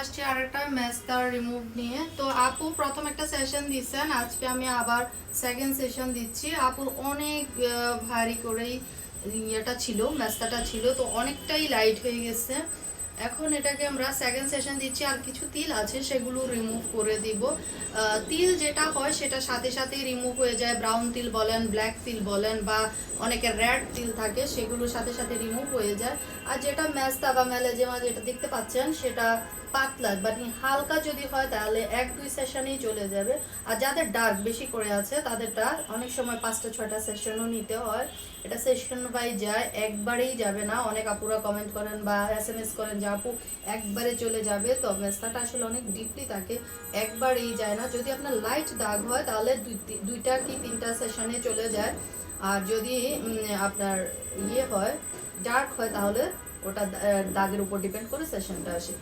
আসছি আরেকটা মেস্তার রিমুভ নিয়ে। তো আপু প্রথম একটা সেশন দিচ্ছেন, আজকে আমি আবার সেকেন্ড সেশন দিচ্ছি। আপুর অনেক ভারী করেই ইয়েটা ছিল, মেস্তাটা ছিল, তো অনেকটাই লাইট হয়ে গেছে। এখন এটাকে আমরা সেকেন্ড সেশন দিচ্ছি। আর কিছু তিল আছে সেগুলো রিমুভ করে দিব। তিল যেটা হয় সেটা সাথে সাথেই রিমুভ হয়ে যায়। ব্রাউন তিল বলেন, ব্ল্যাক তিল বলেন, বা অনেকের রেড তিল থাকে, সেগুলো সাথে সাথে রিমুভ হয়ে যায়। আর যেটা মেস্তা বা মেলেজেমা যেটা দেখতে পাচ্ছেন সেটা পাতলা মানে হালকা যদি হয় তাহলে 1-2 সেশনেই চলে যাবে। আর যাদের ডার্ক বেশি করে আছে তাদেরটা অনেক সময় 5টা-6টা সেশনও নিতে হয়। এটা সেশন বাই যায়, একবারেই যাবে না। অনেক আপুরা কমেন্ট করেন বা SMS করেন যে আপু একবারে চলে যাবে, তো মেস্তাটা আসলে অনেক ডিপলি থাকে, একবারেই যায় না। যদি আপনার লাইট দাগ হয় তাহলে 2টা কি 3টা সেশনে চলে যায়। আর যদি আপনার ইয়ে হয়, ডার্ক হয়, তাহলে ওটা দাগের উপর ডিপেন্ড করে সেশনটা আসে।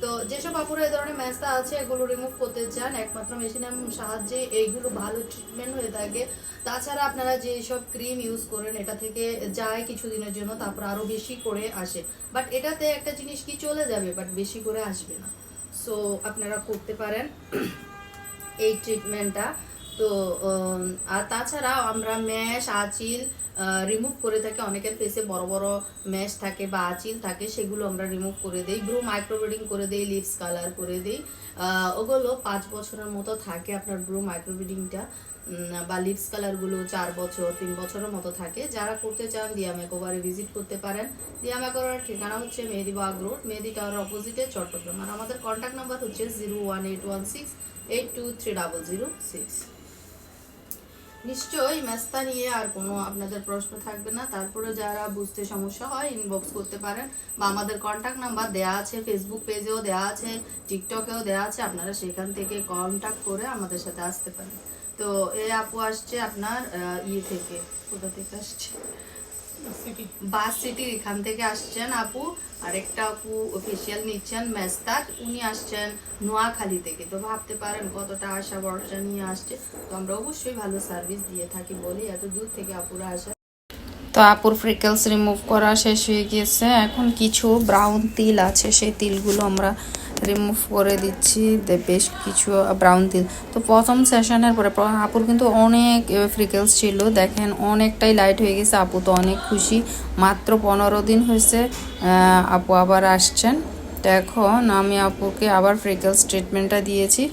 তো যেসব আপুরা এই ধরনের মেস্তা আছে এগুলো রিমুভ করতে চান, একমাত্র মেশিনের সাহায্যে এইগুলো ভালো ট্রিটমেন্ট হয়ে থাকে। তাছাড়া আপনারা যেসব ক্রিম ইউজ করেন এটা থেকে যায় কিছুদিনের জন্য, তারপর আরও বেশি করে আসে। বাট এটাতে একটা জিনিস কি, চলে যাবে বাট বেশি করে আসবে না। সো আপনারা করতে পারেন এই ট্রিটমেন্টটা। তো আর তাছাড়াও আমরা ম্যাশ, আঁচিল রিমুভ করে থাকি। অনেকের ফেসে বড় বড় ম্যাশ থাকে বা আঁচিল থাকে, সেগুলো আমরা রিমুভ করে দিই। ব্রু মাইক্রোব্লেডিং করে দিই, লিপস কালার করে দিই। ওগুলো 5 বছরের মতো থাকে আপনার ব্রু মাইক্রোব্লেডিংটা, বা লিপস কালারগুলো 4 বছর 3 বছরের মতো থাকে। যারা করতে চান দিয়া মেকওভারে ভিজিট করতে পারেন। দিয়া মেকওভারের ঠিকানা হচ্ছে মেহেদি বাগ রোড, মেহেদি টাওয়ার অপোজিটে, চট্টগ্রাম। আর আমাদের কন্ট্যাক্ট নাম্বার হচ্ছে 01816823006। নিশ্চয়ই মেস্তা নিয়ে আর কোনো আপনাদের প্রশ্ন থাকবে না। তারপরে যারা বুঝতে সমস্যা হয় ইনবক্স করতে পারেন, বা আমাদের কন্ট্যাক্ট নাম্বার দেওয়া আছে, ফেসবুক পেজেও দেওয়া আছে, টিকটকেও দেওয়া আছে, আপনারা সেখান থেকে কন্ট্যাক্ট করে আমাদের সাথে আসতে পারেন। তো এই আপু আসছে আপনার ইয়ে থেকে, কোথা থেকে আসছে, বাস সিটির এখান থেকে আসছেন আপু। আরেকটা আপু ফেসিয়াল নিচ্ছেন মেস্তার, উনি আসছেন নোয়াখালী থেকে। তো ভাবতে পারেন কতটা আশা ভরসা নিয়ে আসছে। তো আমরা অবশ্যই ভালো সার্ভিস দিয়ে থাকি বলি এত দূর থেকে আপুরা আসে। তো আপুর ফ্রিকেলস রিমুভ করা শেষ হয়ে গিয়েছে। এখন কিছু ব্রাউন তিল আছে, সেই তিলগুলো আমরা রিমুভ করে দিচ্ছি। বেশ কিছু ব্রাউন তিল। তো প্রথম সেশনের পরে আপুর কিন্তু অনেক ফ্রিকেলস ছিল, দেখেন অনেকটাই লাইট হয়ে গেছে। আপু তো অনেক খুশি, মাত্র 15 দিন হয়েছে আপু আবার আসছেন। তো এখন আমি আপুকে আবার ফ্রিকেলস ট্রিটমেন্টটা দিয়েছি।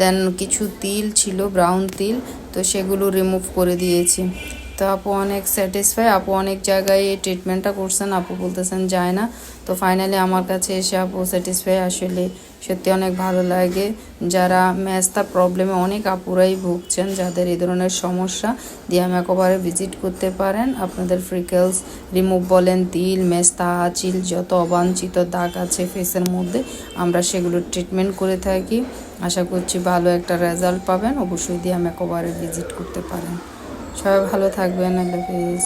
দেন কিছু তিল ছিল, ব্রাউন তিল, তো সেগুলো রিমুভ করে দিয়েছি। তো আপু অনেক স্যাটিসফাই, আপু অনেক জায়গায় এই ট্রিটমেন্টটা করছেন, আপু বলতেছেন যায় না। তো ফাইনালি আমার কাছে এসে আপু স্যাটিসফাই, আসলে সত্যি অনেক ভালো লাগে। যারা মেস্তা প্রবলেমে অনেক আপুরাই ভুগছেন, যাদের এই ধরনের সমস্যা, দিয়া মেকওভারে ভিজিট করতে পারেন। আপনাদের ফ্রিকেলস রিমুভ বলেন, তিল, মেস্তা, আঁচিল, যত অবাঞ্ছিত দাগ আছে ফেসের মধ্যে, আমরা সেগুলো ট্রিটমেন্ট করে থাকি। আশা করছি ভালো একটা রেজাল্ট পাবেন। অবশ্যই দিয়া মেকওভারে ভিজিট করতে পারেন। সবাই ভালো থাকবেন। আল্লাহ হাফেজ।